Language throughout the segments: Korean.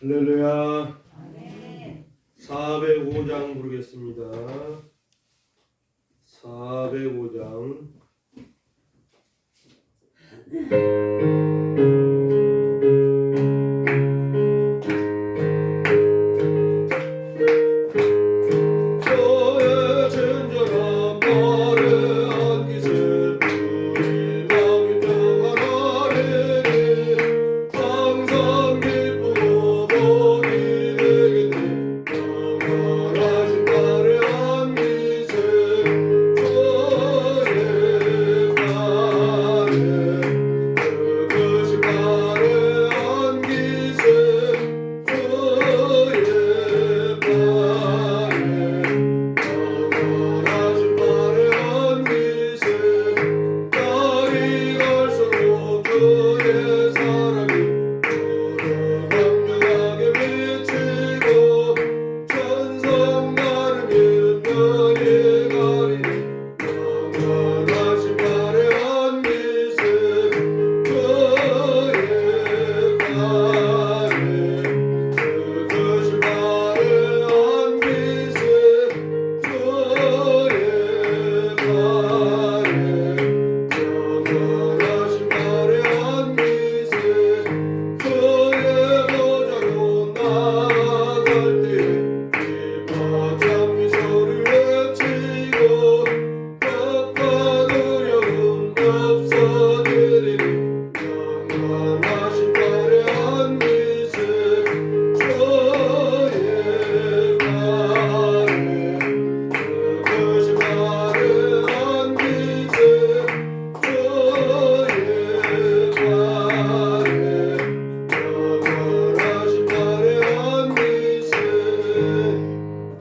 할렐루야. 405장 부르겠습니다. 405장.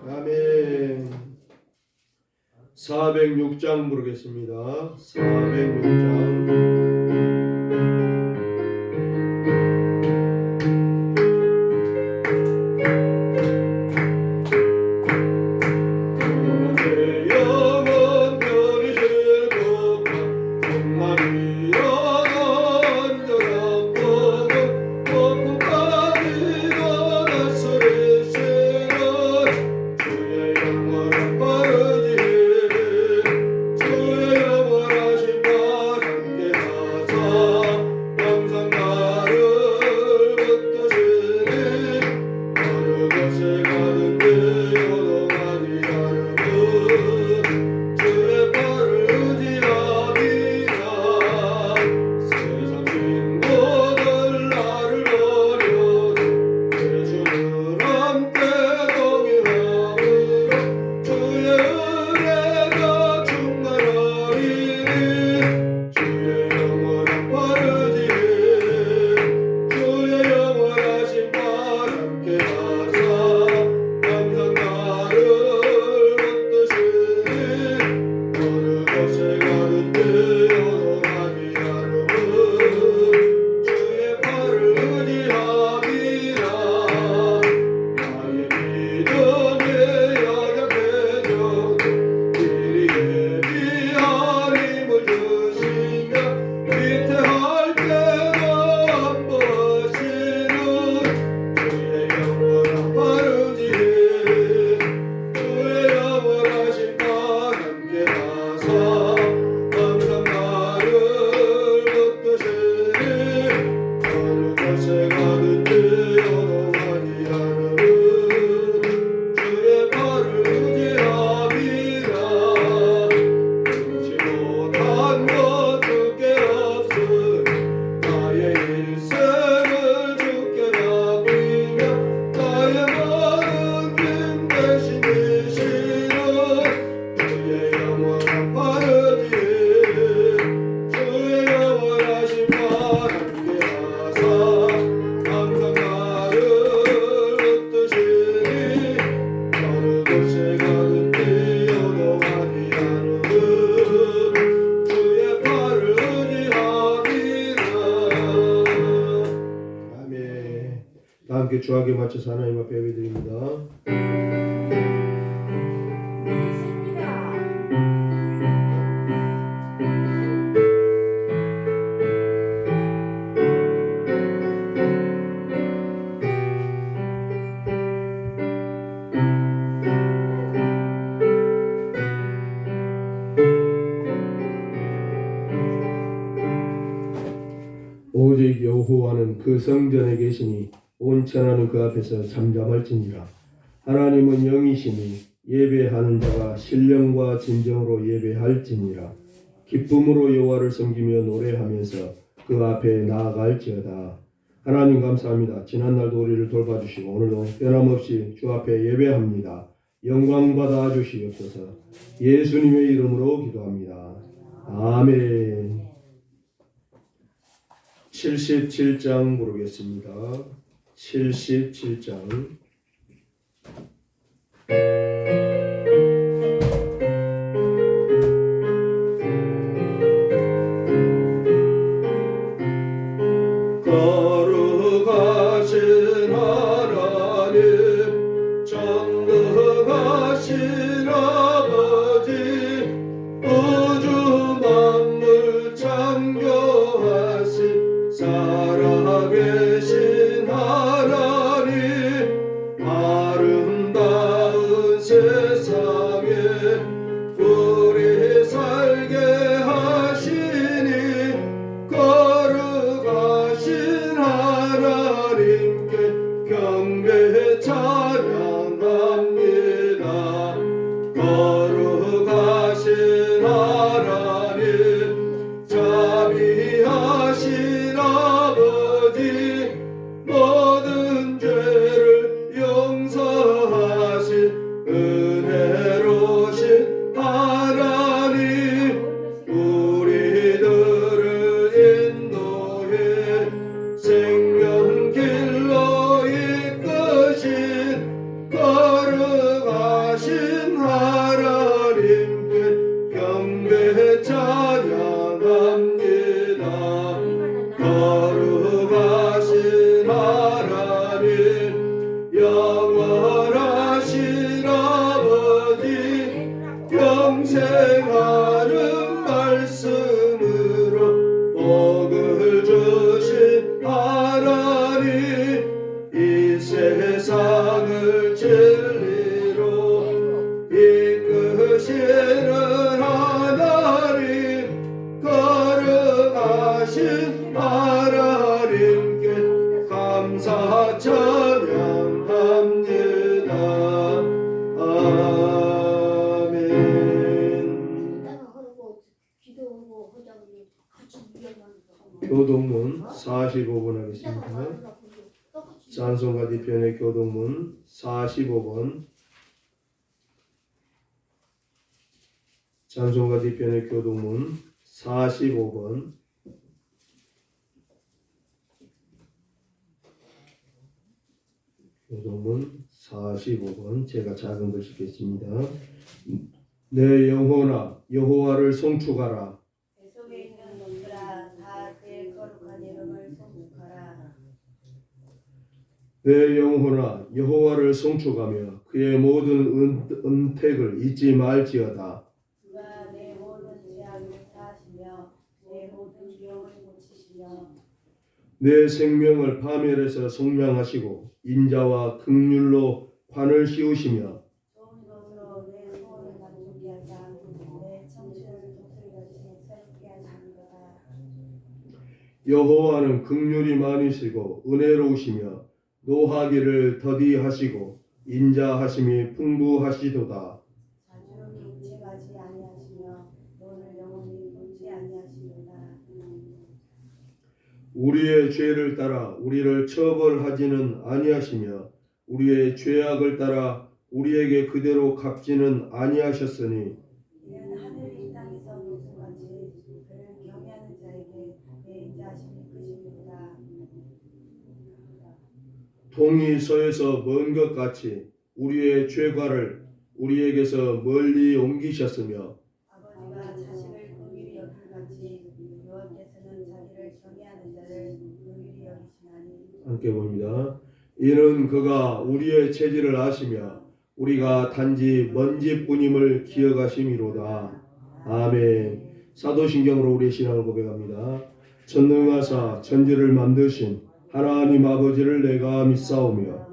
아멘. 406장 부르겠습니다. 406장. 함께 주하게 맞춰서 하나님 앞에 예배드립니다. 오직 여호와는 그 성전에 계시니 온 천하는 그 앞에서 잠잠할지니라. 하나님은 영이시니 예배하는 자가 신령과 진정으로 예배할지니라. 기쁨으로 여호와를 섬기며 노래하면서 그 앞에 나아갈지어다. 하나님 감사합니다. 지난날도 우리를 돌봐주시고 오늘도 변함없이 주 앞에 예배합니다. 영광 받아 주시옵소서. 예수님의 이름으로 기도합니다. 아멘. 77장 부르겠습니다. 77장. 거룩하신 하나님, 전능하신 아버지, 우주 만물 창조하신 살아계신 하나님, 아름다운 세상에 우리 살게 하시니 거룩하신 하나님께 경배 찬양합니다. 거룩하신 하나님, 자비하신 아버지, 모든 죄를 용서하신 은혜로우신 하나님, 우리들을 인도해 생명길로 이끄신 거룩하신 하나님께 경배 찬양합니다. 거룩하신 하나님, 영원하신 아버지, 영생하는 말씀으로 복을 주신 하나님, 이 세상을 진리로 이끄시는 하나님, 거룩하신 하나님께 감사 찬양합니다. 아멘. 교동문 45번 하겠습니다. 찬송가 뒤편의 교동문 45번. 찬송가 뒤편의 교동문 45번. 교동문 45번. 제가 작은 글 읽겠습니다. 내 영혼아 여호와를 송축하라. 배 속에 있는 놈들아 다 그의 거룩한 이름을 송축하라. 내 영혼아 여호와를 송축하며 그의 모든 은택을 잊지 말지어다. 그가 내 모든 죄악을 사하시며 내 모든 비용을 고치시며 내 생명을 파멸해서 속량하시고 인자와 긍휼로 관을 씌우시며 좋은 것으로 내 소원을 만족케 하사 내 청춘을 독수리같이 새롭게 하시는도다. 여호와는 긍휼이 많으시고 은혜로우시며 노하기를 더디하시고 인자하심이 풍부하시도다. 자주 격책하지 아니하시며 너를 영원히 끊지 아니하시도다. 우리의 죄를 따라 우리를 처벌하지는 아니하시며 우리의 죄악을 따라 우리에게 그대로 갚지는 아니하셨으니 이는 하늘이 땅에서 높음같이 그를 경외하는 자에게 내 인자하심이 크심이로다. 동이 서에서 먼 것 같이 우리의 죄과를 우리에게서 멀리 옮기셨으며 아버지가 자식을 긍휼히 여김같이 여호와께서는 자기를 경외하는 자를 긍휼히 여기시나니. 함께 봅니다. 이는 그가 우리의 체질을 아시며 우리가 단지 먼지뿐임을 기억하심이로다. 아멘. 사도신경으로 우리의 신앙을 고백합니다. 전능하사 천지를 만드신 하나님 아버지를 내가 믿사오며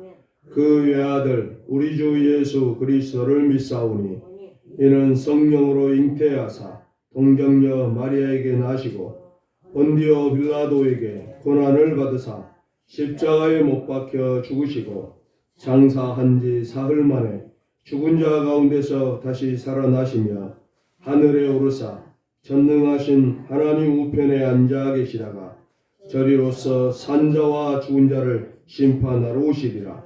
그 외아들 우리 주 예수 그리스도를 믿사오니 이는 성령으로 잉태하사 동정녀 마리아에게 나시고 본디오 빌라도에게 고난을 받으사 십자가에 못 박혀 죽으시고 장사한 지 사흘 만에 죽은 자 가운데서 다시 살아나시며 하늘에 오르사 전능하신 하나님 우편에 앉아 계시다가 저리로서 산자와 죽은 자를 심판하러 오시리라.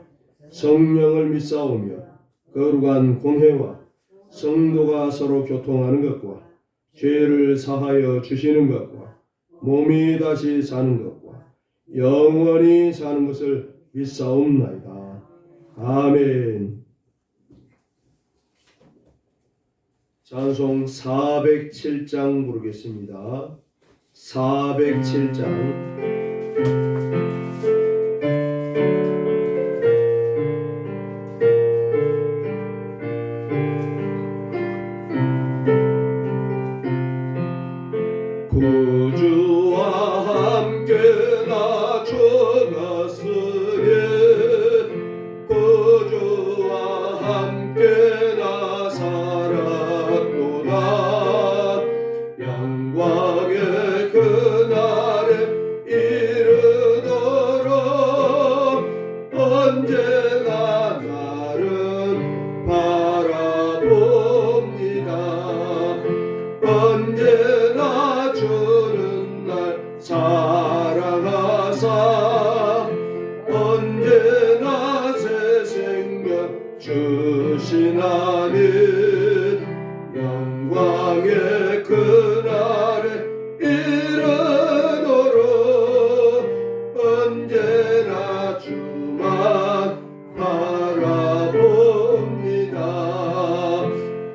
성령을 믿사오며 거룩한 공회와 성도가 서로 교통하는 것과 죄를 사하여 주시는 것과 몸이 다시 사는 것과 영원히 사는 것을 믿사옵나이다. 아멘. 찬송 407장 부르겠습니다. 407장. 구주와 함께 나 죽었으니 구주와 함께 나 살았도다. 영광의 그날에 이르도록 언제나 나를 바라봅니다. 언제나 주는 날 사랑하사 언제나 새 생명 주시나니 영광의 그날에 이르도록 언제나 주만 바라봅니다.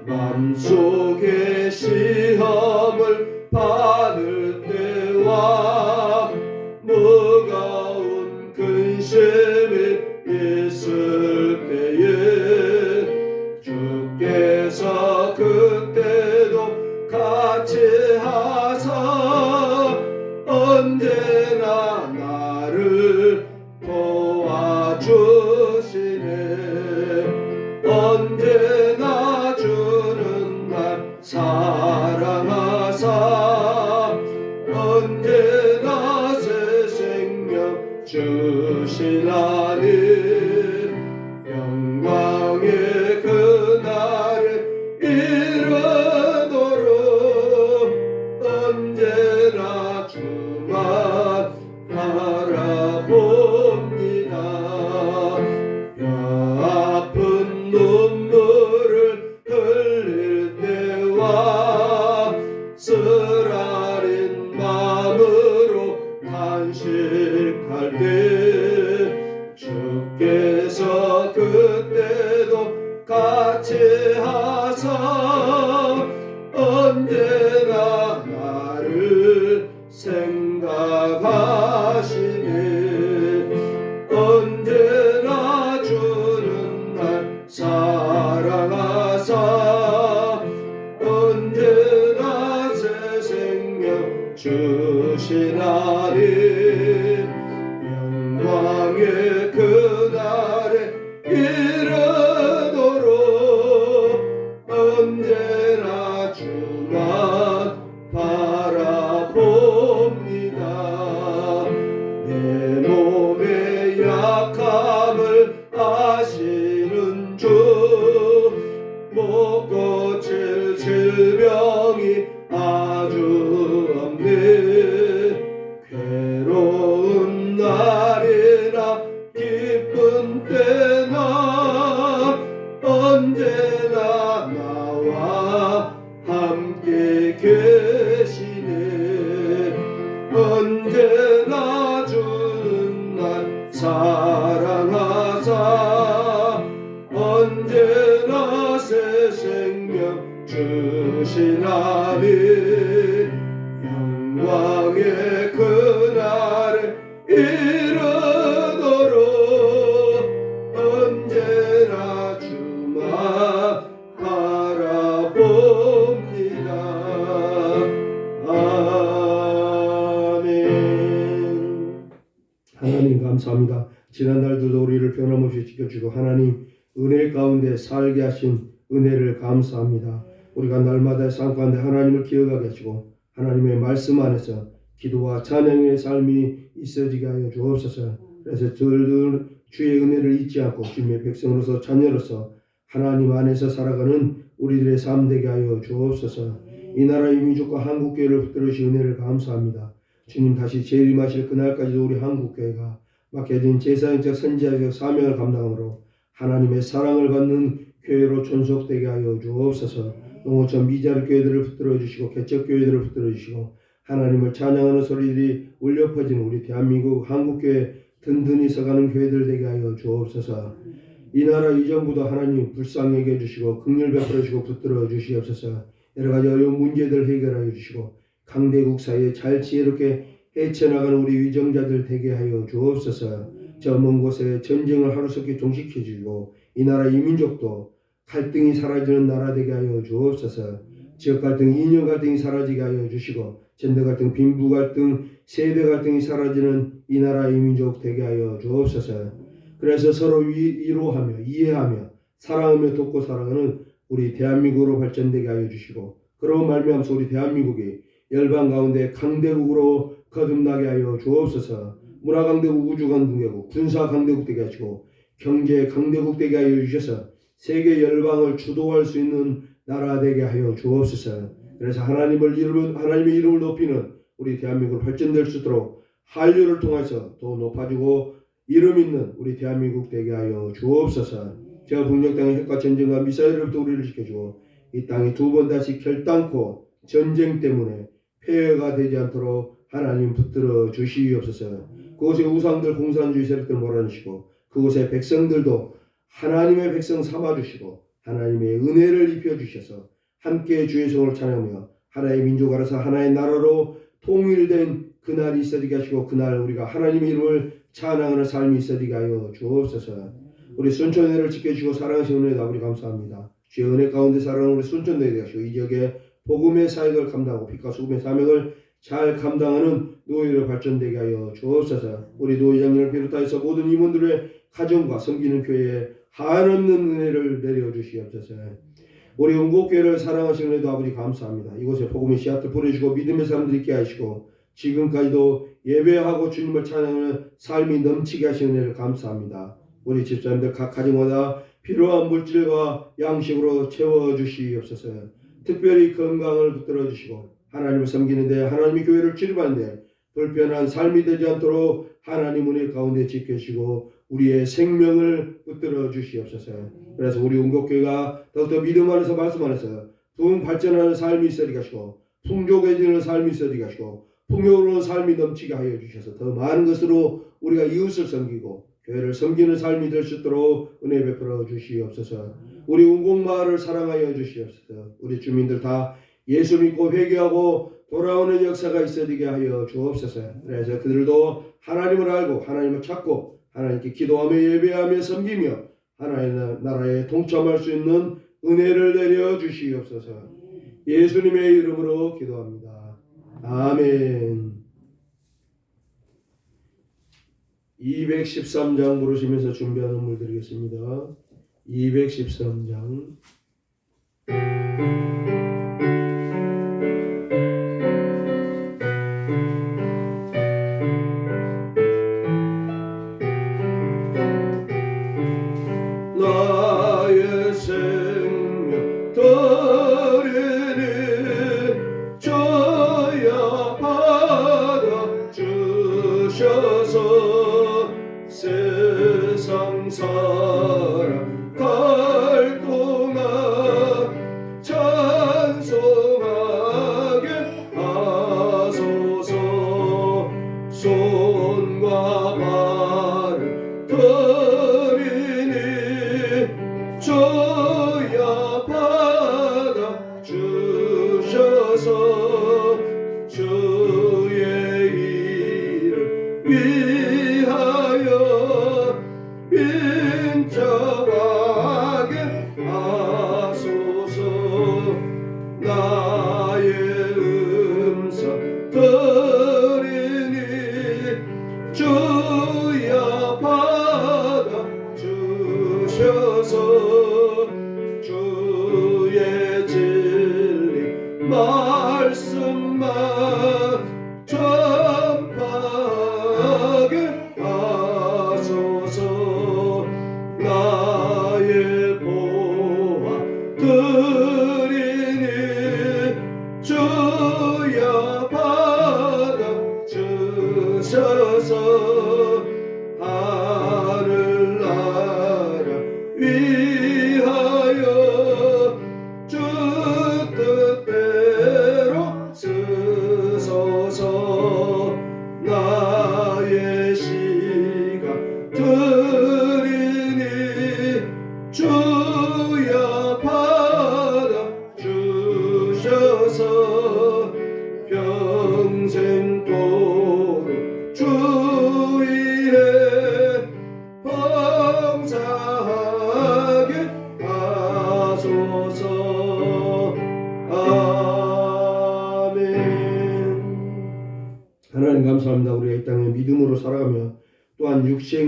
맘속에 시험을 받을 때와 무거운 근심이 있을 때에 주께서 그때도 같이 하사 언제나 나를 도와주시네. 언제나 주는 날 사랑하사 언제나 새 생명 주시나니 영광의 그날에 이르도록 언제나 주만 바라봅니다. 아픈 눈물을 흘릴 때와 쓰라린 마음으로 탄식할 때 주께서 그때도 같이 하사 언제나 나를 생각하시네. 언제나 주는 날 사랑하사 언제나 새 생명 주시나니 영광의 그날에 이르도록 언제나 주만 바라봅니다. 내 몸의 약함을 아시는 주 못 고칠 질병이 아주 없네. 괴로운 날이나 기쁜 때나 언제나 나와 함께 계시네. 언제나 주는 날 사랑하사 언제나 새 생명 주시나니 영광의 그날에 이르도록 언제나 주만 바라봅니다. 아멘. 하나님 감사합니다. 지난날도 우리를 변함없이 지켜주고 하나님 은혜 가운데 살게 하신 은혜를 감사합니다. 우리가 날마다 삶 가운데 하나님을 기억하게 하시고 하나님의 말씀 안에서 기도와 찬양의 삶이 있어지게 하여 주옵소서. 그래서 저희들 주의 은혜를 잊지 않고 주님의 백성으로서 자녀로서 하나님 안에서 살아가는 우리들의 삶 되게 하여 주옵소서. 이 나라의 민족과 한국교회를 붙들어 주신 은혜를 감사합니다. 주님 다시 재림하실 그날까지도 우리 한국교회가 맡겨진 제사장적 선지자적 사명을 감당함으로 하나님의 사랑을 받는 교회로 존속되게 하여 주옵소서. 농어촌 미자리 교회들을 붙들어 주시고 개척 교회들을 붙들어 주시고 하나님을 찬양하는 소리들이 울려 퍼지는 우리 대한민국 한국교회 든든히 서가는 교회들 되게 하여 주옵소서. 이 나라 이정부도 하나님 불쌍히 여겨 주시고 긍휼 베풀어 주시고 붙들어 주시옵소서. 여러 가지 어려운 문제들 해결하여 주시고 강대국 사이에 잘 지혜롭게 헤쳐나가는 우리 위정자들 되게 하여 주옵소서. 저 먼 곳에 전쟁을 하루속히 종식해 주시고 이 나라 이민족도 갈등이 사라지는 나라 되게 하여 주옵소서. 지역 갈등, 이념 갈등이 사라지게 하여 주시고 젠더 갈등, 빈부 갈등, 세대 갈등이 사라지는 이 나라 이민족 되게 하여 주옵소서. 그래서 서로 위로하며 이해하며 사랑하며 돕고 살아가는 우리 대한민국으로 발전되게 하여 주시고 그런 말미암아서 우리 대한민국이 열방 가운데 강대국으로 거듭나게 하여 주옵소서. 문화 강대국, 우주 강대국, 군사 강대국 되게 하시고 경제 강대국 되게 하여 주셔서 세계 열방을 주도할 수 있는 나라 되게 하여 주옵소서. 그래서 하나님의 이름을 높이는 우리 대한민국 발전될 수 있도록 한류를 통해서 더 높아지고 이름 있는 우리 대한민국 되게 하여 주옵소서. 저 북녘 땅의 핵과 전쟁과 미사일로부터 우리를 지켜주고 이 땅이 두 번 다시 결단코 전쟁 때문에 폐허가 되지 않도록 하나님 붙들어 주시옵소서. 그곳의 우상들 공산주의 세력들 몰아내시고 그곳의 백성들도 하나님의 백성 삼아주시고 하나님의 은혜를 입혀주셔서 함께 주의 성을 찬양하며 하나의 민족 알아서 하나의 나라로 통일된 그날이 있어지게 하시고 그날 우리가 하나님의 이름을 찬양하는 삶이 있어지게 하여 주옵소서. 우리 순천회를 지켜주시고 사랑하시는 은혜도 아버지 감사합니다. 주의 은혜 가운데 살아가는 우리 순천회에 되시고 이 지역의 복음의 사역을 감당하고 빛과 소금의 사명을 잘 감당하는 노예로 발전되게 하여 주옵소서. 우리 노회장님을 비롯하여서 모든 임원들의 가정과 섬기는 교회에 한없는 은혜를 내려주시옵소서. 우리 응곡교회를 사랑하시는 은혜도 아버지 감사합니다. 이곳에 복음의 씨앗을 뿌려주고 믿음의 사람들이 있게 하시고 지금까지도 예배하고 주님을 찬양하는 삶이 넘치게 하시는 은혜를 감사합니다. 우리 집사님들 각 가정마다 필요한 물질과 양식으로 채워주시옵소서. 특별히 건강을 붙들어 주시고 하나님을 섬기는데 하나님의 교회를 출입하는데 불편한 삶이 되지 않도록 하나님 은혜 가운데 지켜주시고 우리의 생명을 붙들어 주시옵소서. 그래서 우리 운곡교회가 더욱더 믿음 안에서 말씀 안에서 붕 발전하는 삶이 있어지게 하시고 풍족해지는 삶이 있어지게 하시고 풍요로운 삶이 넘치게 하여 주셔서 더 많은 것으로 우리가 이웃을 섬기고 교회를 섬기는 삶이 될 수 있도록 은혜 베풀어 주시옵소서. 우리 운곡마을을 사랑하여 주시옵소서. 우리 주민들 다 예수 믿고 회개하고 돌아오는 역사가 있어지게 하여 주옵소서. 그래서 그들도 하나님을 알고 하나님을 찾고 하나님께 기도하며 예배하며 섬기며 하나님의 나라에 동참할 수 있는 은혜를 내려 주시옵소서. 예수님의 이름으로 기도합니다. 아멘. 213장 부르시면서 준비한 음을 드리겠습니다. 213장 나의 생명 드리니 저야 받아 주셔서 세상 살아갈 동안 찬송하게 하소서. 손과 발을 드리니 저야 받아 주셔서 주의 이름 위하여 인자하게 하소서. 나의 음성 드리니 주야 받아 주셔서 주의 진리 말씀만 주셔서 하늘나라 위하여 주 뜻대로 쓰소서. 나의 시가 드리니 주야 받아 주셔서 평생도록 주 위에 봉사하게 하소서. 아멘. 하나님 감사합니다. 우리가 이 땅에 믿음으로 살아가며 또한 육체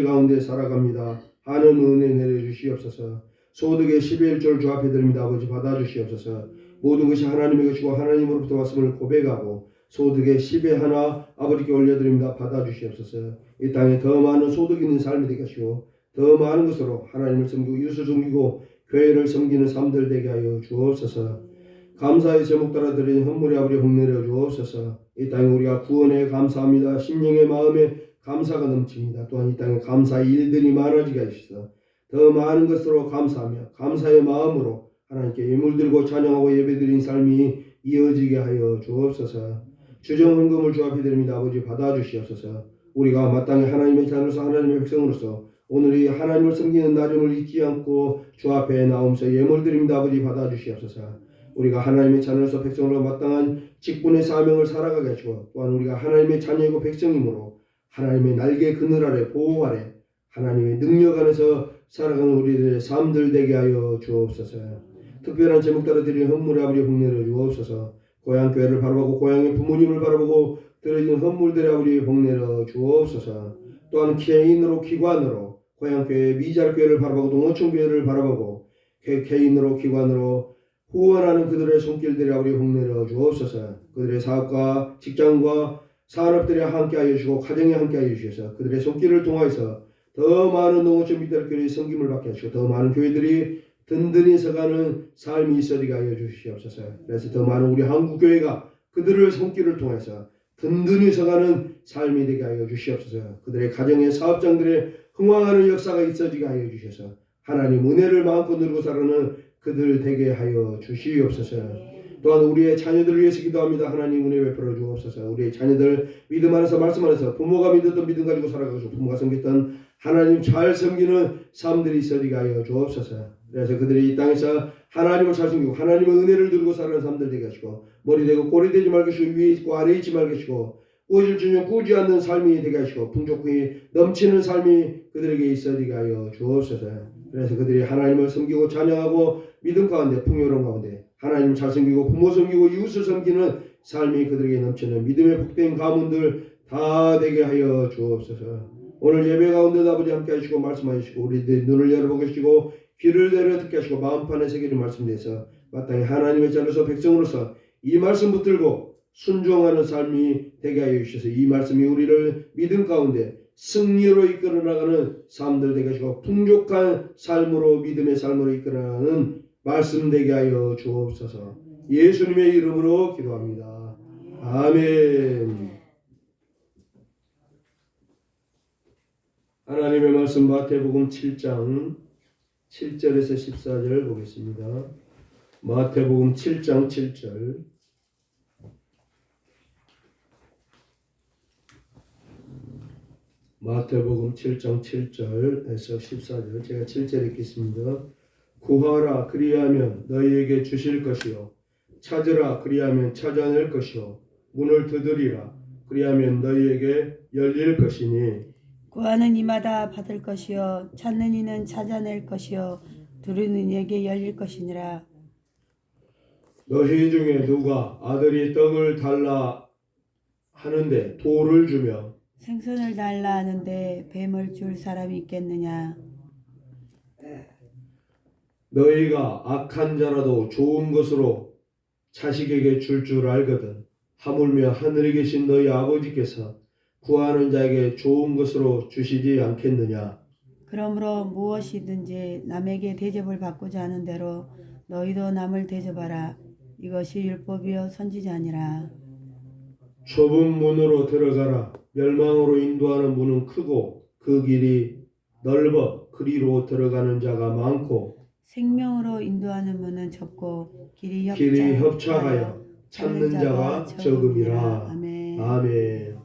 가운데 살아갑니다. 하는 은혜 내려주시옵소서. 소득의 11조를 주 앞에 드립니다. 아버지 받아주시옵소서. 모든 것이 하나님의 것이고 하나님으로부터 왔음을 고백하고 소득의 10의 하나 아버지께 올려드립니다. 받아주시옵소서. 이 땅에 더 많은 소득 있는 삶이 되게 하시고 더 많은 것으로 하나님을 섬기고 이웃을 섬기고 교회를 섬기는 삶들 되게 하여 주옵소서. 감사의 제목 따라 드리는 헌물의 아버지 홍내려 주옵소서. 이 땅에 우리가 구원에 감사합니다. 심령의 마음에 감사가 넘칩니다. 또한 이 땅에 감사의 일들이 많아지게 하시소서. 더 많은 것으로 감사하며 감사의 마음으로 하나님께 예물 들고 찬양하고 예배드린 삶이 이어지게 하여 주옵소서. 주정헌금을 주 앞에 드립니다. 아버지 받아주시옵소서. 우리가 마땅히 하나님의 자녀로서 하나님의 백성으로서 오늘 이 하나님을 섬기는 날임을 잊지 않고 주 앞에 나오면서 예물 드립니다. 아버지 받아주시옵소서. 우리가 하나님의 자녀로서 백성으로 마땅한 직분의 사명을 살아가게 하시고 또한 우리가 하나님의 자녀이고 백성이므로 하나님의 날개 그늘 아래 보호 아래 하나님의 능력 안에서 살아가는 우리들의 삶들 되게 하여 주옵소서. 특별한 제목 따라 드리는 헌물의 아버지 복내려 주옵소서. 고향 교회를 바라보고 고향의 부모님을 바라보고 드려진 헌물들의 아버지 복내려 주옵소서. 또한 개인으로 기관으로 고향 교회 미잘 교회를 바라보고 농어촌 교회를 바라보고 개인으로 기관으로 후원하는 그들의 손길들이 아버지 복내려 주옵소서. 그들의 사업과 직장과 산업들이 함께하여 주시고 가정에 함께하여 주셔서 그들의 손길을 통하여서 더 많은 농어촌 미달교회의 섬김을 받게 하시고 더 많은 교회들이 든든히 서가는 삶이 있어지게 하여 주시옵소서. 그래서 더 많은 우리 한국교회가 그들의 손길을 통해서 든든히 서가는 삶이 되게 하여 주시옵소서. 그들의 가정의 사업장들의 흥왕하는 역사가 있어지게 하여 주셔서 하나님 은혜를 마음껏 누리고 살아가는 그들 되게 하여 주시옵소서. 또한 우리의 자녀들을 위해서 기도합니다. 하나님 은혜 베풀어 주옵소서. 우리의 자녀들 믿음 안에서 말씀 안에서 부모가 믿었던 믿음 가지고 살아가고 부모가 섬겼던 하나님 잘 섬기는 삶들이 있어지게 하여 주옵소서. 그래서 그들이 이 땅에서 하나님을 잘 섬기고 하나님의 은혜를 누리고 살아가는 삶들 되게 하시고 머리 되고 꼬리 되지 말고 위에 있고 아래에 있지 말고 하시고 꾸질 주님 꾸지 않는 삶이 되게 하시고 풍족히 넘치는 삶이 그들에게 있어지게 하여 주옵소서. 그래서 그들이 하나님을 섬기고 찬양하고 믿음 가운데 풍요로운 가운데 하나님을 잘 섬기고 부모 섬기고 이웃을 섬기는 삶이 그들에게 넘치는 믿음의 복된 가문들 다 되게 하여 주옵소서. 오늘 예배 가운데 아버지 함께 하시고 말씀하시고 우리들 눈을 열어보게 하시고 귀를 내려 듣게 하시고 마음판에 새겨진 말씀 대해서 마땅히 하나님의 자녀로서 백성으로서 이 말씀 붙들고 순종하는 삶이 되게 하여 주셔서 이 말씀이 우리를 믿음 가운데 승리로 이끌어 나가는 삶들 되게 하시고 풍족한 삶으로 믿음의 삶으로 이끌어 나가는 말씀 되게 하여 주옵소서. 예수님의 이름으로 기도합니다. 아멘. 하나님의 말씀 마태복음 7장 7절에서 14절 보겠습니다. 마태복음 7장 7절. 마태복음 7장 7절에서 14절. 제가 7절 읽겠습니다. 구하라 그리하면 너희에게 주실 것이요 찾으라 그리하면 찾아낼 것이요 문을 두드리라 그리하면 너희에게 열릴 것이니 구하는 이마다 받을 것이요 찾는 이는 찾아낼 것이요 두드리는 이에게 열릴 것이니라. 너희 중에 누가 아들이 떡을 달라 하는데 돌을 주며 생선을 달라 하는데 뱀을 줄 사람이 있겠느냐. 너희가 악한 자라도 좋은 것으로 자식에게 줄 알거든 하물며 하늘에 계신 너희 아버지께서 구하는 자에게 좋은 것으로 주시지 않겠느냐. 그러므로 무엇이든지 남에게 대접을 받고자 하는 대로 너희도 남을 대접하라. 이것이 율법이요 선지자니라. 좁은 문으로 들어가라. 멸망으로 인도하는 문은 크고 그 길이 넓어 그리로 들어가는 자가 많고 생명으로 인도하는 문은 좁고 길이 길이 협착하여 협착하여 찾는 자가 적음이라. 아멘. 아멘.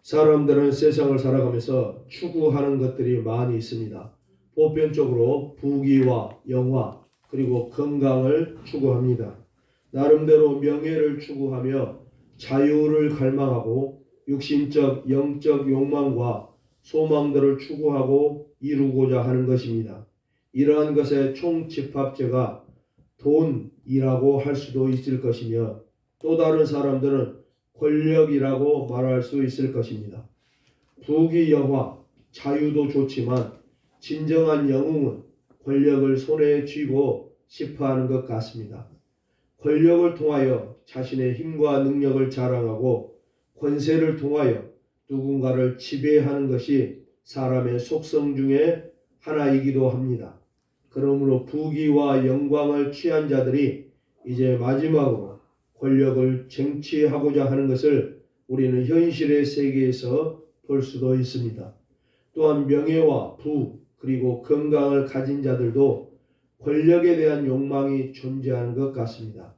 사람들은 세상을 살아가면서 추구하는 것들이 많이 있습니다. 보편적으로 부귀와 영화 그리고 건강을 추구합니다. 나름대로 명예를 추구하며 자유를 갈망하고 육신적 영적 욕망과 소망들을 추구하고 이루고자 하는 것입니다. 이러한 것의 총집합체가 돈이라고 할 수도 있을 것이며 또 다른 사람들은 권력이라고 말할 수 있을 것입니다. 부귀 영화, 자유도 좋지만 진정한 영웅은 권력을 손에 쥐고 싶어하는 것 같습니다. 권력을 통하여 자신의 힘과 능력을 자랑하고 권세를 통하여 누군가를 지배하는 것이 사람의 속성 중에 하나이기도 합니다. 그러므로 부귀와 영광을 취한 자들이 이제 마지막으로 권력을 쟁취하고자 하는 것을 우리는 현실의 세계에서 볼 수도 있습니다. 또한 명예와 부 그리고 건강을 가진 자들도 권력에 대한 욕망이 존재하는 것 같습니다.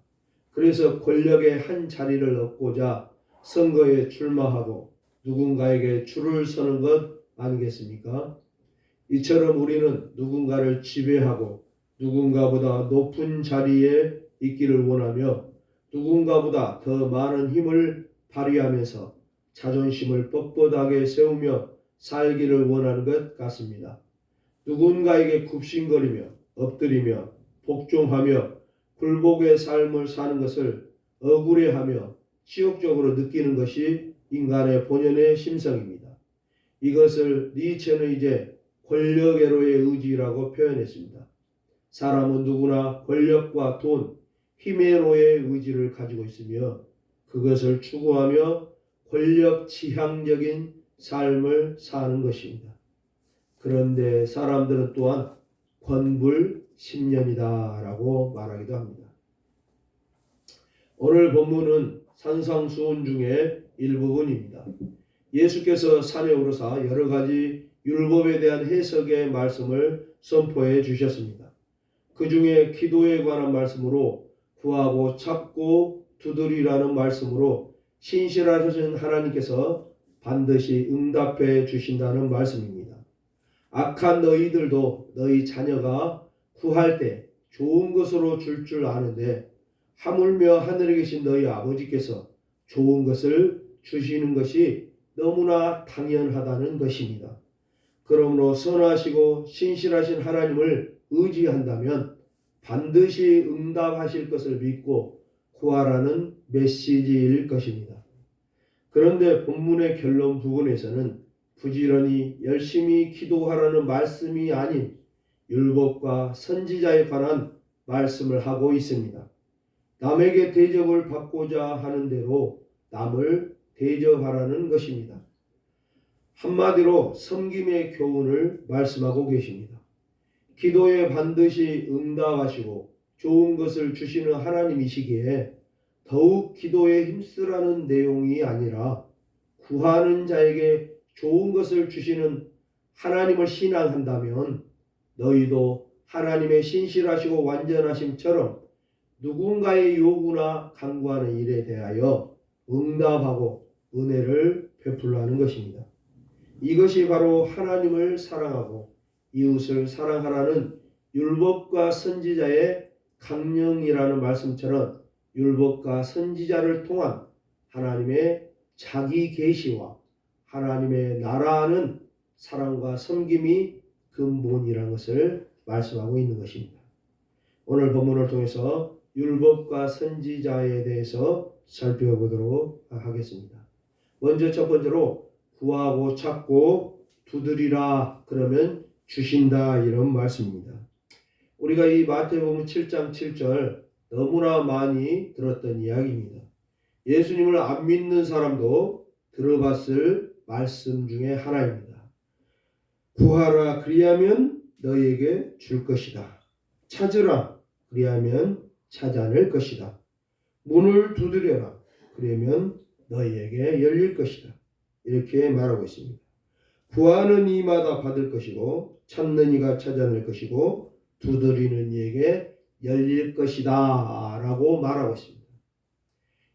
그래서 권력의 한 자리를 얻고자 선거에 출마하고 누군가에게 줄을 서는 것 아니겠습니까? 이처럼 우리는 누군가를 지배하고 누군가보다 높은 자리에 있기를 원하며 누군가보다 더 많은 힘을 발휘하면서 자존심을 뻣뻣하게 세우며 살기를 원하는 것 같습니다. 누군가에게 굽신거리며 엎드리며 복종하며 굴복의 삶을 사는 것을 억울해하며 치욕적으로 느끼는 것이 인간의 본연의 심성입니다. 이것을 니체는 이제 권력애로의 의지라고 표현했습니다. 사람은 누구나 권력과 돈, 힘애로의 의지를 가지고 있으며 그것을 추구하며 권력 지향적인 삶을 사는 것입니다. 그런데 사람들은 또한 권불십년이다라고 말하기도 합니다. 오늘 본문은 산상수훈 중에 일부분입니다. 예수께서 산에 오르사 여러 가지 율법에 대한 해석의 말씀을 선포해 주셨습니다. 그 중에 기도에 관한 말씀으로 구하고 찾고 두드리라는 말씀으로 신실하신 하나님께서 반드시 응답해 주신다는 말씀입니다. 악한 너희들도 너희 자녀가 구할 때 좋은 것으로 줄 줄 아는데 하물며 하늘에 계신 너희 아버지께서 좋은 것을 주시는 것이 너무나 당연하다는 것입니다. 그러므로 선하시고 신실하신 하나님을 의지한다면 반드시 응답하실 것을 믿고 구하라는 메시지일 것입니다. 그런데 본문의 결론 부분에서는 부지런히 열심히 기도하라는 말씀이 아닌 율법과 선지자에 관한 말씀을 하고 있습니다. 남에게 대접을 받고자 하는 대로 남을 대접하라는 것입니다. 한마디로 섬김의 교훈을 말씀하고 계십니다. 기도에 반드시 응답하시고 좋은 것을 주시는 하나님이시기에 더욱 기도에 힘쓰라는 내용이 아니라 구하는 자에게 좋은 것을 주시는 하나님을 신앙한다면 너희도 하나님의 신실하시고 완전하심처럼 누군가의 요구나 간구하는 일에 대하여 응답하고 은혜를 베풀라는 것입니다. 이것이 바로 하나님을 사랑하고 이웃을 사랑하라는 율법과 선지자의 강령이라는 말씀처럼 율법과 선지자를 통한 하나님의 자기 계시와 하나님의 나라하는 사랑과 섬김이 근본이라는 것을 말씀하고 있는 것입니다. 오늘 본문을 통해서 율법과 선지자에 대해서 살펴보도록 하겠습니다. 먼저 첫 번째로 구하고 찾고 두드리라 그러면 주신다 이런 말씀입니다. 우리가 이 마태복음 7장 7절 너무나 많이 들었던 이야기입니다. 예수님을 안 믿는 사람도 들어봤을 말씀 중에 하나입니다. 구하라 그리하면 너희에게 줄 것이다. 찾으라 그리하면 찾아낼 것이다. 문을 두드려라 그러면 너희에게 열릴 것이다. 이렇게 말하고 있습니다. 구하는 이마다 받을 것이고 찾는 이가 찾아낼 것이고 두드리는 이에게 열릴 것이다 라고 말하고 있습니다.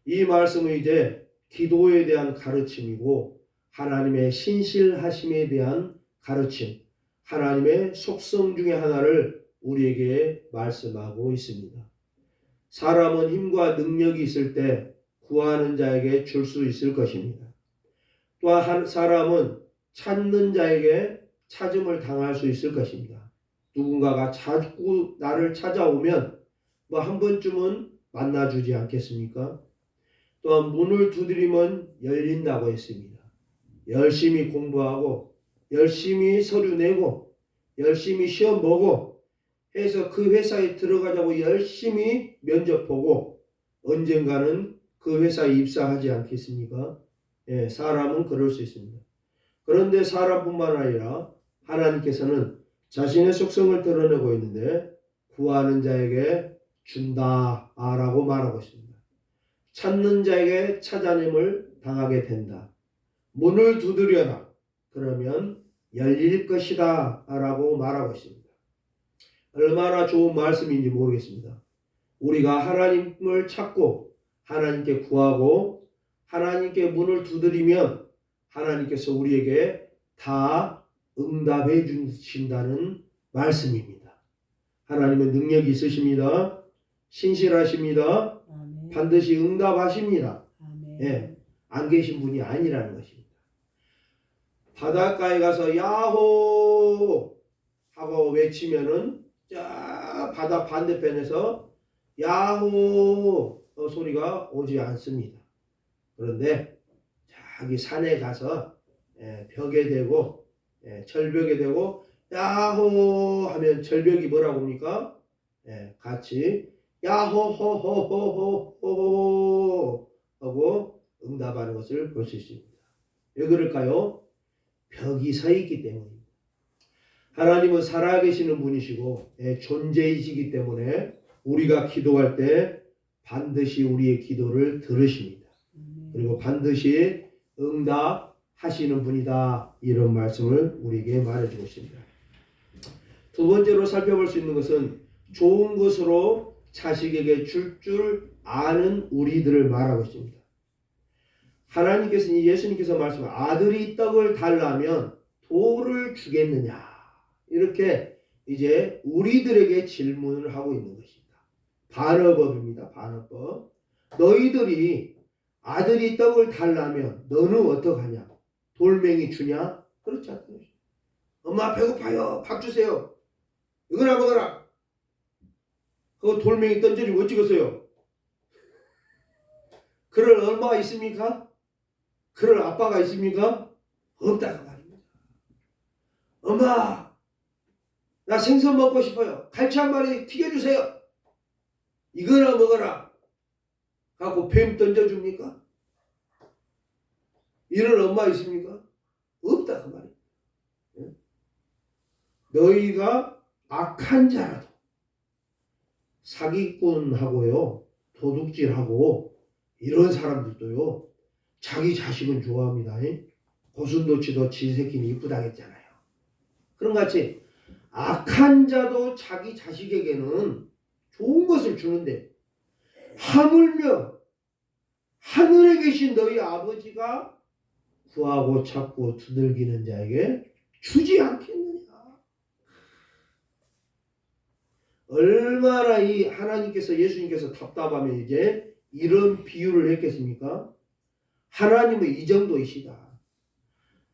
이 말씀은 이제 기도에 대한 가르침이고 하나님의 신실하심에 대한 가르침, 하나님의 속성 중에 하나를 우리에게 말씀하고 있습니다. 사람은 힘과 능력이 있을 때 구하는 자에게 줄 수 있을 것입니다. 또한 사람은 찾는 자에게 찾음을 당할 수 있을 것입니다. 누군가가 자꾸 나를 찾아오면 뭐 한 번쯤은 만나주지 않겠습니까? 또한 문을 두드리면 열린다고 했습니다. 열심히 공부하고 열심히 서류 내고 열심히 시험 보고 해서 그 회사에 들어가자고 열심히 면접 보고 언젠가는 그 회사에 입사하지 않겠습니까? 예, 사람은 그럴 수 있습니다. 그런데 사람뿐만 아니라 하나님께서는 자신의 속성을 드러내고 있는데 구하는 자에게 준다라고 말하고 있습니다. 찾는 자에게 찾아냄을 당하게 된다. 문을 두드려라. 그러면 열릴 것이다 라고 말하고 있습니다. 얼마나 좋은 말씀인지 모르겠습니다. 우리가 하나님을 찾고 하나님께 구하고 하나님께 문을 두드리면 하나님께서 우리에게 다 응답해 주신다는 말씀입니다. 하나님은 능력이 있으십니다. 신실하십니다. 아멘. 반드시 응답하십니다. 아멘. 예, 안 계신 분이 아니라는 것입니다. 바닷가에 가서 야호 하고 외치면은 저 바다 반대편에서 야호 소리가 오지 않습니다. 그런데 저기 산에 가서 벽에 대고 절벽에 대고 야호 하면 절벽이 뭐라고 합니까? 같이 야호호호호호호 하고 응답하는 것을 볼 수 있습니다. 왜 그럴까요? 벽이 서 있기 때문입니다. 하나님은 살아계시는 분이시고 존재이시기 때문에 우리가 기도할 때 반드시 우리의 기도를 들으십니다. 그리고 반드시 응답하시는 분이다. 이런 말씀을 우리에게 말해주고 있습니다. 두 번째로 살펴볼 수 있는 것은 좋은 것으로 자식에게 줄 아는 우리들을 말하고 있습니다. 하나님께서 예수님께서 말씀하신 아들이 떡을 달라면 돌을 주겠느냐 이렇게 이제 우리들에게 질문을 하고 있는 것입니다. 반어법입니다. 반어법. 너희들이 아들이 떡을 달라면 너는 어떡하냐? 돌멩이 주냐? 그렇지 않다. 엄마 배고파요. 밥 주세요. 이거나 먹어라. 그거 돌멩이 던져주고 어찌겠어요? 그럴 엄마가 있습니까? 그럴 아빠가 있습니까? 없다고 말입니다. 엄마 나 생선 먹고 싶어요. 갈치 한 마리 튀겨주세요. 이거나 먹어라. 갖고 뱀 던져줍니까? 이런 엄마 있습니까? 없다 그 말입니다. 너희가 악한 자라도 사기꾼하고요 도둑질하고 이런 사람들도요 자기 자식은 좋아합니다. 고슴도치도 지 새끼는 이쁘다겠잖아요. 그런 같이 악한 자도 자기 자식에게는 좋은 것을 주는데 하물며 하늘에 계신 너희 아버지가 구하고 찾고 두들기는 자에게 주지 않겠느냐. 얼마나 이 하나님께서 예수님께서 답답하면 이제 이런 비유를 했겠습니까? 하나님은 이 정도이시다.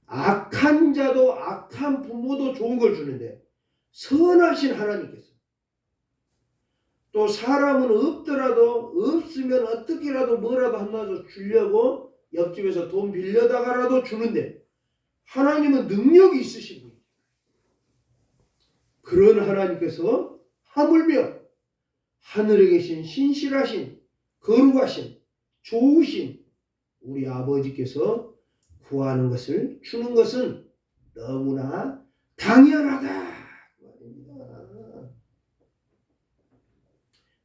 악한 자도 악한 부모도 좋은 걸 주는데 선하신 하나님께서 또 사람은 없더라도 없으면 어떻게라도 뭐라도 하나도 주려고 옆집에서 돈 빌려다가라도 주는데 하나님은 능력이 있으신 분이에요. 그런 하나님께서 하물며 하늘에 계신 신실하신 거룩하신 좋으신 우리 아버지께서 구하는 것을 주는 것은 너무나 당연하다.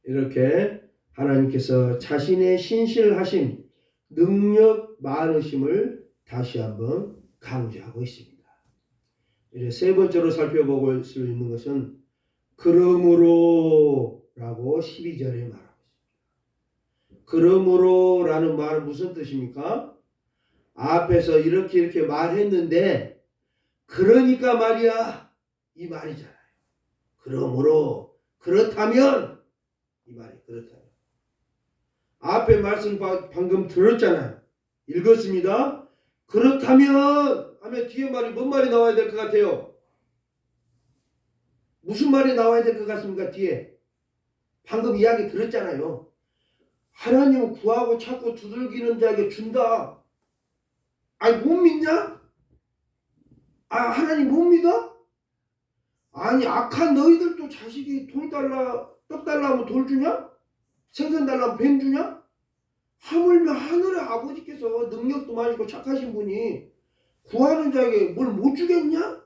이렇게 하나님께서 자신의 신실하심 능력 많으심을 다시 한번 강조하고 있습니다. 이제 세 번째로 살펴볼 수 있는 것은 그러므로 라고 12절에 말합니다. 그러므로 라는 말은 무슨 뜻입니까? 앞에서 이렇게 말했는데 그러니까 말이야 이 말이잖아요. 그러므로 그렇다면 이 말이 그렇다면 앞에 말씀 방금 들었잖아요. 읽었습니다. 그렇다면 하면 뒤에 말이 뭔 말이 나와야 될 것 같아요? 무슨 말이 나와야 될 것 같습니까? 뒤에 방금 이야기 들었잖아요. 하나님은 구하고 찾고 두들기는 자에게 준다. 아니 못 믿냐? 하나님 못 믿어? 아니 악한 너희들도 자식이 돌 달라 떡 달라 하면 돌 주냐? 생선 달라 하면 뱀 주냐? 하물며 하늘의 아버지께서 능력도 많으시고 착하신 분이 구하는 자에게 뭘 못 주겠냐?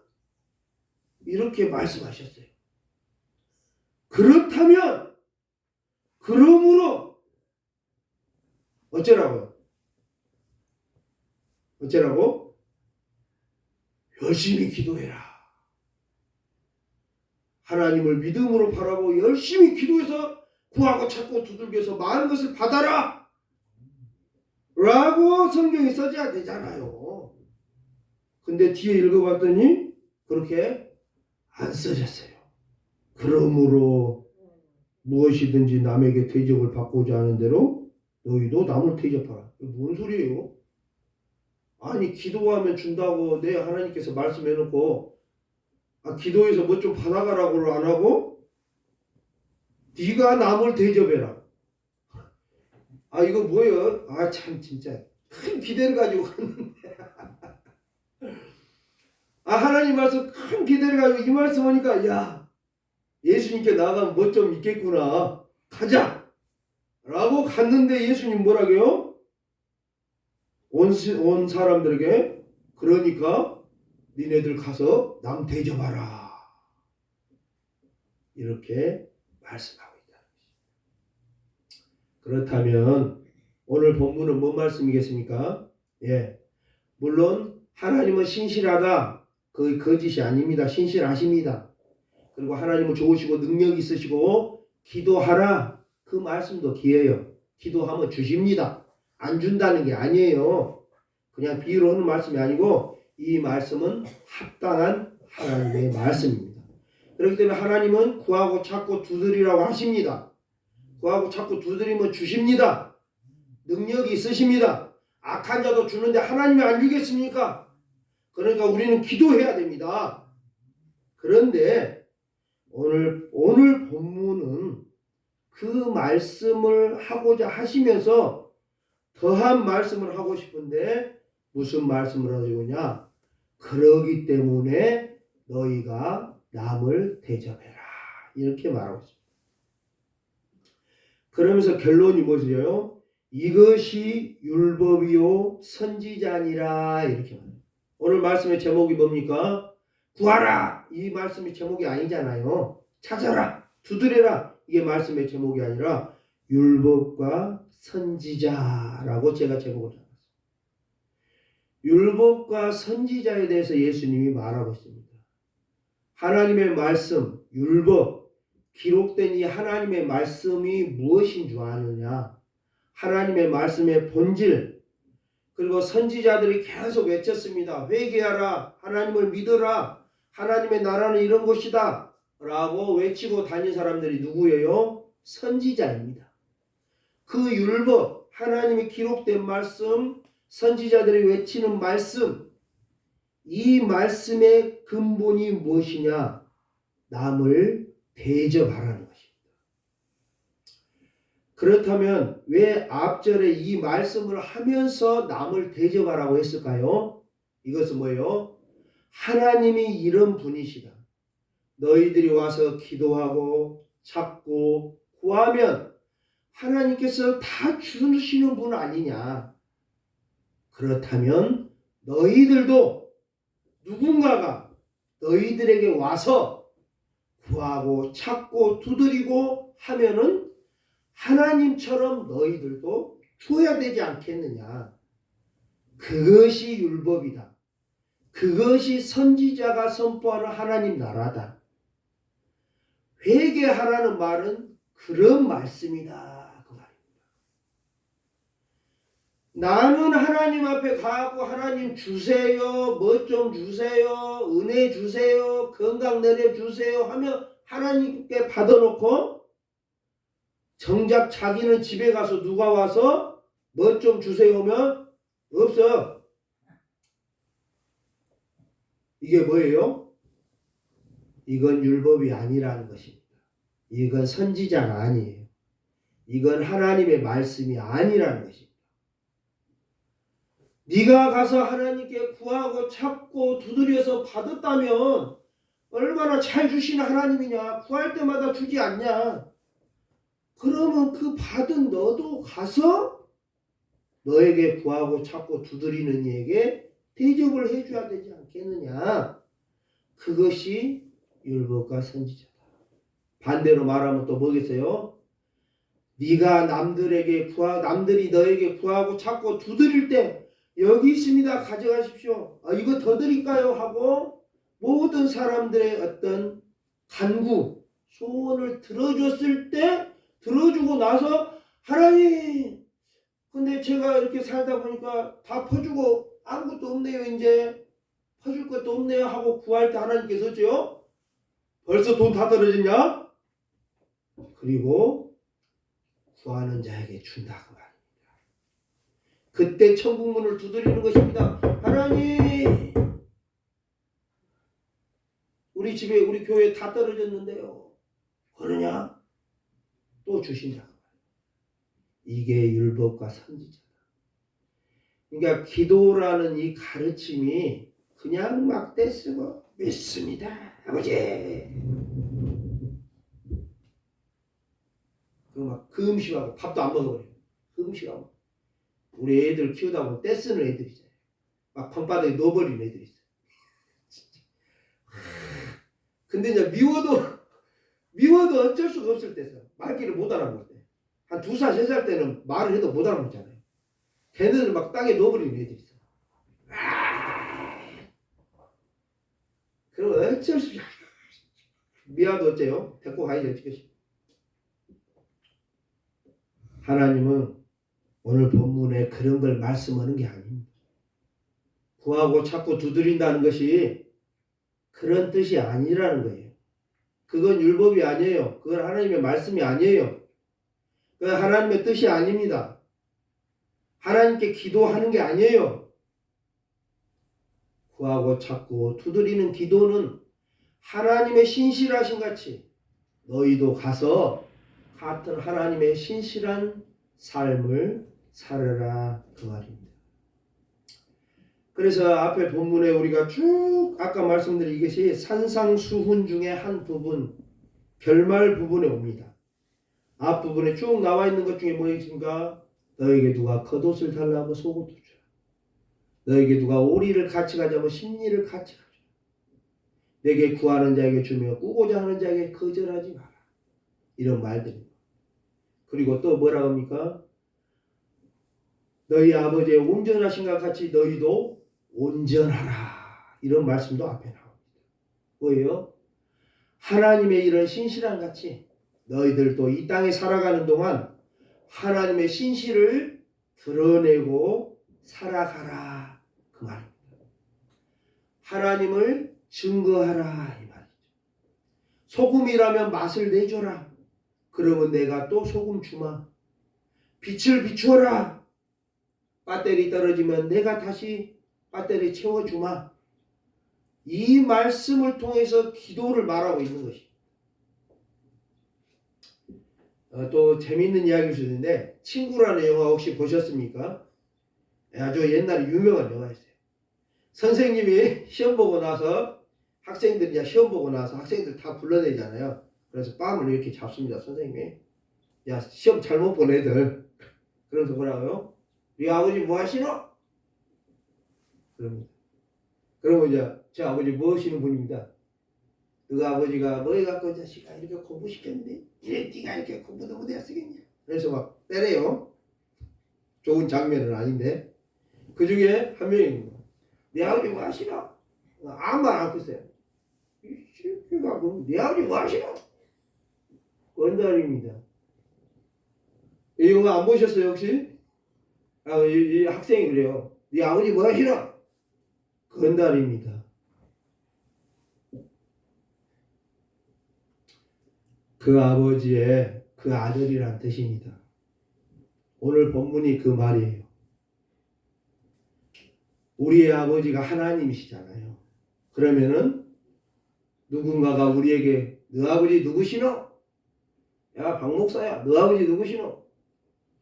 이렇게 말씀하셨어요. 그렇다면 그러므로 어쩌라고요? 어쩌라고? 열심히 기도해라. 하나님을 믿음으로 바라보고 열심히 기도해서 구하고 찾고 두들겨서 많은 것을 받아라. 라고 성경에 써져야 되잖아요. 근데 뒤에 읽어봤더니 그렇게 안 써졌어요. 그러므로 무엇이든지 남에게 대접을 받고자 하는 대로 너희도 남을 대접하라. 뭔 소리예요? 아니 기도하면 준다고 내 하나님께서 말씀해놓고 기도해서 뭐 좀 받아가라고 안 하고 네가 남을 대접해라. 이거 뭐예요? 참 진짜 큰 기대를 가지고 갔는데 하나님 말씀 큰 기대를 가지고 이 말씀 하니까 야 예수님께 나가면 뭐 좀 있겠구나 가자 라고 갔는데 예수님 뭐라고요? 온 사람들에게 그러니까 니네들 가서 남 대접하라 이렇게 말씀하고 있다. 그렇다면 오늘 본문은 뭔 말씀이겠습니까? 물론 하나님은 신실하다 그 거짓이 아닙니다. 신실하십니다. 그리고 하나님은 좋으시고 능력이 있으시고 기도하라 그 말씀도 기회예요. 기도하면 주십니다. 안 준다는 게 아니에요. 그냥 비유로 하는 말씀이 아니고 이 말씀은 합당한 하나님의 말씀입니다. 그렇기 때문에 하나님은 구하고 찾고 두드리라고 하십니다. 구하고 찾고 두드리면 주십니다. 능력이 있으십니다. 악한 자도 주는데 하나님이 안 주겠습니까? 그러니까 우리는 기도해야 됩니다. 그런데 오늘 본문은 그 말씀을 하고자 하시면서 더한 말씀을 하고 싶은데 무슨 말씀을 하시고 있냐? 그러기 때문에 너희가 남을 대접해라. 이렇게 말하고 있습니다. 그러면서 결론이 뭐지요? 이것이 율법이요 선지자니라 이렇게 말합니다. 오늘 말씀의 제목이 뭡니까? 구하라! 이 말씀의 제목이 아니잖아요. 찾아라! 두드려라! 이게 말씀의 제목이 아니라 율법과 선지자라고 제가 제목을 잡았습니다. 율법과 선지자에 대해서 예수님이 말하고 있습니다. 하나님의 말씀, 율법, 기록된 이 하나님의 말씀이 무엇인 줄 아느냐? 하나님의 말씀의 본질, 그리고 선지자들이 계속 외쳤습니다. 회개하라, 하나님을 믿어라, 하나님의 나라는 이런 것이다 라고 외치고 다닌 사람들이 누구예요? 선지자입니다. 그 율법, 하나님이 기록된 말씀, 선지자들이 외치는 말씀, 이 말씀의 근본이 무엇이냐? 남을 대접하라는 것입니다. 그렇다면 왜 앞절에 이 말씀을 하면서 남을 대접하라고 했을까요? 이것은 뭐예요? 하나님이 이런 분이시다. 너희들이 와서 기도하고 찾고 구하면 하나님께서 다 주시는 분 아니냐. 그렇다면 너희들도 누군가가 너희들에게 와서 구하고 찾고 두드리고 하면은 하나님처럼 너희들도 줘야 되지 않겠느냐. 그것이 율법이다. 그것이 선지자가 선포하는 하나님 나라다. 회개하라는 말은 그런 말씀이다. 그 말입니다. 나는 하나님 앞에 가고 하나님 주세요. 뭐 좀 주세요. 은혜 주세요. 건강 내려주세요 하며 하나님께 받아놓고 정작 자기는 집에 가서 누가 와서 뭐 좀 주세요 하면 없어. 이게 뭐예요? 이건 율법이 아니라는 것입니다. 이건 선지자가 아니에요. 이건 하나님의 말씀이 아니라는 것입니다. 네가 가서 하나님께 구하고 찾고 두드려서 받았다면 얼마나 잘 주시는 하나님이냐. 구할 때마다 주지 않냐. 그러면 그 받은 너도 가서 너에게 구하고 찾고 두드리는 이에게 대접을 해줘야 되지 않겠느냐. 그것이 율법과 선지자다. 반대로 말하면 또 뭐겠어요? 네가 남들이 너에게 구하고 찾고 두드릴 때 여기 있습니다. 가져가십시오. 이거 더 드릴까요? 하고 모든 사람들의 어떤 간구, 소원을 들어줬을 때 들어주고 나서 하나님 근데 제가 이렇게 살다 보니까 다 퍼주고 아무것도 없네요. 이제 퍼줄 것도 없네요 하고 구할 때 하나님께서 어째요? 벌써 돈 다 떨어졌냐? 그리고 구하는 자에게 준다 그 말입니다. 그때 천국 문을 두드리는 것입니다. 하나님 우리 집에 우리 교회 다 떨어졌는데요. 그러냐? 또 주신다. 이게 율법과 선지자다. 그러니까 기도라는 이 가르침이 그냥 막 떼쓰고 믿습니다. 아버지. 막 금식하고 밥도 안 먹어버려요. 금식하고. 우리 애들 키우다 보면 떼쓰는 애들이잖아요. 막 방바닥에 넣어버리는 애들이 있어요. 근데 이제 미워도 어쩔 수가 없을 때서 말귀를 못 알아먹을 때. 한 2살, 3살 때는 말을 해도 못 알아먹잖아요. 걔네들 막 땅에 넣어버리는 애들이 있어요. 그럼 어쩔 수 없이 미워도 어째요? 데리고 가야지 어쩌겠어요. 하나님은 오늘 본문에 그런 걸 말씀하는 게 아닙니다. 구하고 찾고 두드린다는 것이 그런 뜻이 아니라는 거예요. 그건 율법이 아니에요. 그건 하나님의 말씀이 아니에요. 그건 하나님의 뜻이 아닙니다. 하나님께 기도하는 게 아니에요. 구하고 찾고 두드리는 기도는 하나님의 신실하신 같이 너희도 가서 같은 하나님의 신실한 삶을 살아라 그 말입니다. 그래서 앞에 본문에 우리가 쭉 아까 말씀드린 이것이 산상수훈 중에 한 부분 결말 부분에 옵니다. 앞부분에 쭉 나와 있는 것 중에 뭐였습니까? 너에게 누가 겉옷을 달라고 속옷을 주라. 너에게 누가 오리를 같이 가자고 심리를 같이 가주라. 내게 구하는 자에게 주며 꾸고자 하는 자에게 거절하지 마라. 이런 말들입니다. 그리고 또 뭐라고 합니까? 너희 아버지의 온전하신 것 같이 너희도 온전하라. 이런 말씀도 앞에 나옵니다. 뭐예요? 하나님의 이런 신실한 같이 너희들도 이 땅에 살아가는 동안 하나님의 신실을 드러내고 살아가라. 그 말입니다. 하나님을 증거하라. 이 말이죠. 소금이라면 맛을 내줘라. 그러면 내가 또 소금 주마. 빛을 비추어라. 배터리 떨어지면 내가 다시 배터리 채워주마. 이 말씀을 통해서 기도를 말하고 있는 것입니다. 또 재미있는 이야기일 수 있는데 친구라는 영화 혹시 보셨습니까? 아주 옛날에 유명한 영화였어요. 선생님이 시험 보고 나서 학생들이 시험 보고 나서 학생들 다 불러내잖아요. 그래서 뺨을 이렇게 잡습니다. 선생님이. 야 시험 잘못 본 애들. 그러면서 뭐라고요? 네 아버지 뭐 하시노? 그럽니다. 그러면 이제 제 아버지 뭐 하시는 분입니다. 그 아버지가 뭐 해갖고 자식아 이렇게 공부시켰는데 이래 네가 이렇게 공부도 못해야 쓰겠냐. 그래서 막 때려요. 좋은 장면은 아닌데 그 중에 한 명이 내 아버지 뭐 하시나? 아무 말 안 했어요. 이 새끼가 내 아버지 뭐 하시나? 건달입니다. 이 영화 안 보셨어요 혹시? 이 학생이 그래요. 네 아버지 뭐 하시나? 건달입니다. 그 아버지의 그 아들이란 뜻입니다. 오늘 본문이 그 말이에요. 우리의 아버지가 하나님이시잖아요. 그러면은 누군가가 우리에게 너 아버지 누구시노? 야 박 목사야 너 아버지 누구시노?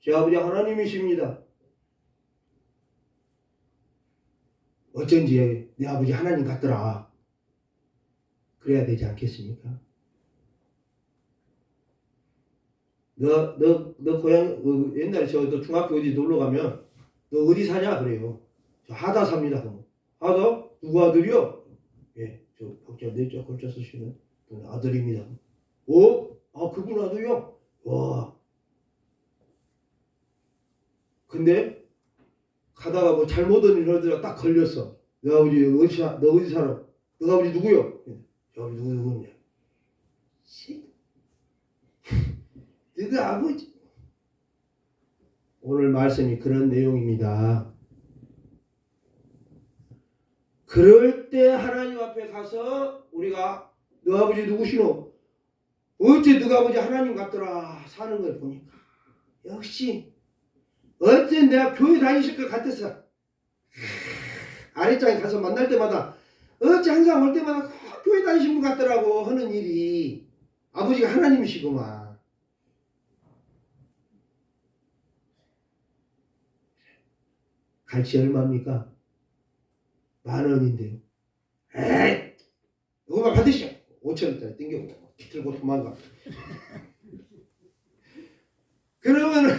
제 아버지 하나님이십니다. 어쩐지 내 아버지 하나님 같더라. 그래야 되지 않겠습니까? 너 고향 옛날에 저 중학교 어디 놀러 가면 너 어디 사냐 그래요. 저 하다 삽니다. 그럼. 하다? 누구 아들이요? 예, 저 박자 내자 걸자 쓰시는 아들입니다. 어? 아 그분 아들이요? 와. 근데 가다가 뭐 잘못한 일 하다가 딱 걸렸어. 너 아버지 너 어디 살아? 너 아버지 누구요? 저 아버지 누구냐? 너가 아버지. 오늘 말씀이 그런 내용입니다. 그럴 때 하나님 앞에 가서 우리가 너 아버지 누구시노? 어째 너가 아버지 하나님 같더라 사는 걸 보니까 역시 어째 내가 교회 다니실 것 같아서 아랫장에 가서 만날 때마다 어째 항상 올 때마다 교회 다니신 분 같더라고 하는 일이 아버지가 하나님이시구만. 갈치 얼마입니까? 10,000원인데요. 에이 이거만 받으시오. 5,000원짜리 땡겨고 들고 도망가. 그러면은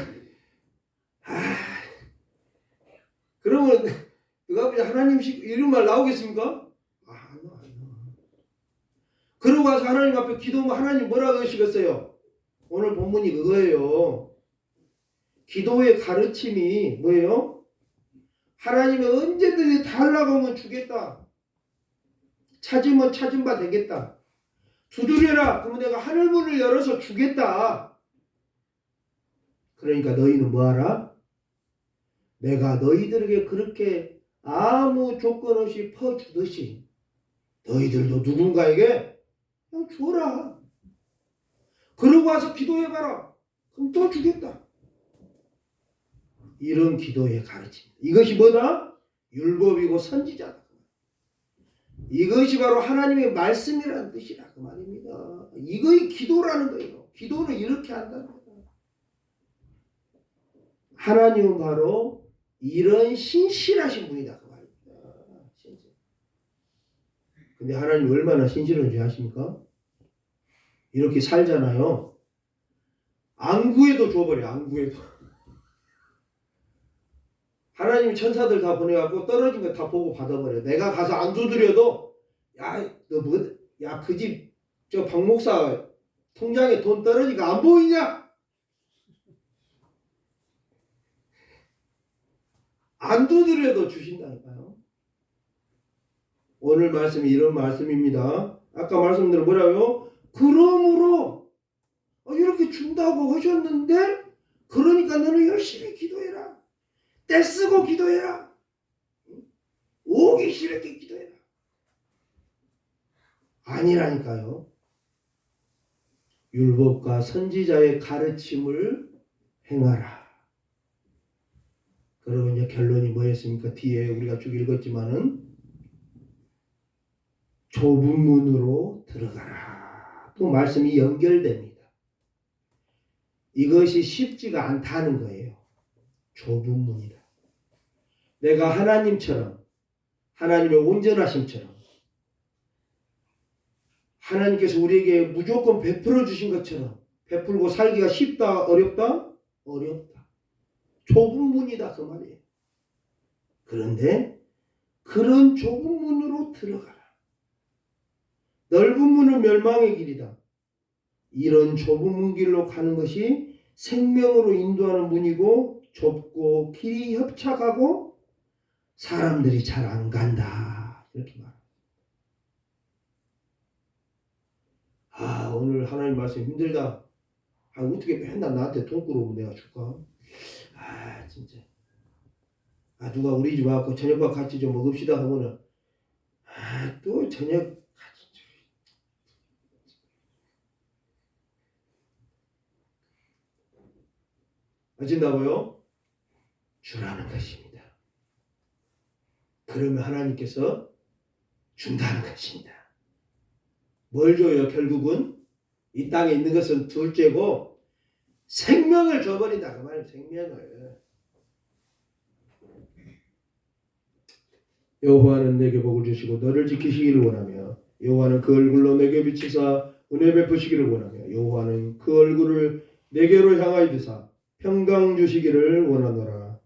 그러면 너가 아버지 하나님식 이런 말 나오겠습니까? 안 나와. 그러고 와서 하나님 앞에 기도하면 하나님 뭐라고 하시겠어요? 오늘 본문이 그거예요. 기도의 가르침이 뭐예요? 하나님이 언제든지 달라고 하면 주겠다. 찾으면 찾은 바 되겠다. 두드려라. 그러면 내가 하늘문을 열어서 주겠다. 그러니까 너희는 뭐하라? 내가 너희들에게 그렇게 아무 조건 없이 퍼주듯이 너희들도 누군가에게 그냥 줘라. 그러고 와서 기도해봐라. 그럼 또 주겠다. 이런 기도의 가르침. 이것이 뭐다? 율법이고 선지자다. 이것이 바로 하나님의 말씀이라는 뜻이라 그 말입니다. 이것이 기도라는 거예요. 기도는 이렇게 한다는 거예요. 하나님은 바로 이런 신실하신 분이다 그 말입니다. 신실. 근데 하나님 얼마나 신실한지 아십니까? 이렇게 살잖아요. 안 구해도 줘버려. 안 구해도. 하나님이 천사들 다 보내갖고 떨어진 거 다 보고 받아버려. 내가 가서 안 두드려도 야 너 뭐 야 그 집 저 박 목사 통장에 돈 떨어지니까 안 보이냐? 안 두드려도 주신다니까요. 오늘 말씀이 이런 말씀입니다. 아까 말씀대로 뭐라고요? 그러므로 이렇게 준다고 하셨는데 그러니까 너는 열심히 기도해라. 떼쓰고 기도해라. 오기 싫게 기도해라. 아니라니까요. 율법과 선지자의 가르침을 행하라. 그리고 이제 결론이 뭐였습니까? 뒤에 우리가 쭉 읽었지만은 좁은 문으로 들어가라. 또 말씀이 연결됩니다. 이것이 쉽지가 않다는 거예요. 좁은 문이다. 내가 하나님처럼 하나님의 온전하심처럼 하나님께서 우리에게 무조건 베풀어 주신 것처럼 베풀고 살기가 쉽다? 어렵다? 어렵다. 좁은 문이다 그 말이에요. 그런데 그런 좁은 문으로 들어가라. 넓은 문은 멸망의 길이다. 이런 좁은 문 길로 가는 것이 생명으로 인도하는 문이고 좁고 길이 협착하고 사람들이 잘 안 간다. 이렇게 말합니다. 아, 오늘 하나님 말씀 힘들다. 아, 어떻게 맨날 나한테 돈 끌어오면 내가 줄까? 아, 진짜. 아, 누가 우리 집 와갖고 저녁밥 같이 좀 먹읍시다 하면은, 아, 또 저녁 같이 좀. 아신다고요? 주라는 것입니다. 그러면 하나님께서 준다는 것입니다. 뭘 줘요? 결국은 이 땅에 있는 것은 둘째고 생명을 줘버린다 그 말이에요. 생명을. 여호와는 내게 복을 주시고 너를 지키시기를 원하며 여호와는 그 얼굴로 내게 비치사 은혜 베푸시기를 원하며 여호와는 그 얼굴을 내게로 향하여 드사 평강 주시기를 원하노라.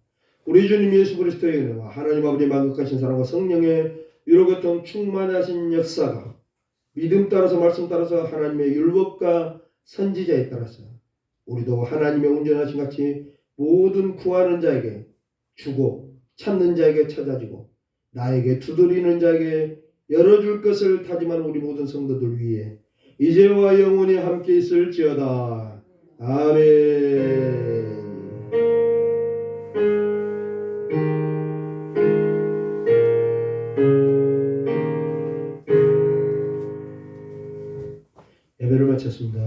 우리 주님 예수 그리스도의 은혜와 하나님 아버지의 만극하신 사랑과 성령의 위로교통 충만하신 역사가 믿음 따라서 말씀 따라서 하나님의 율법과 선지자에 따라서 우리도 하나님의 온전하신 같이 모든 구하는 자에게 주고 찾는 자에게 찾아지고 나에게 두드리는 자에게 열어줄 것을 다짐하는 우리 모든 성도들 위해 이제와 영원히 함께 있을지어다. 아멘. 예배를 마쳤습니다.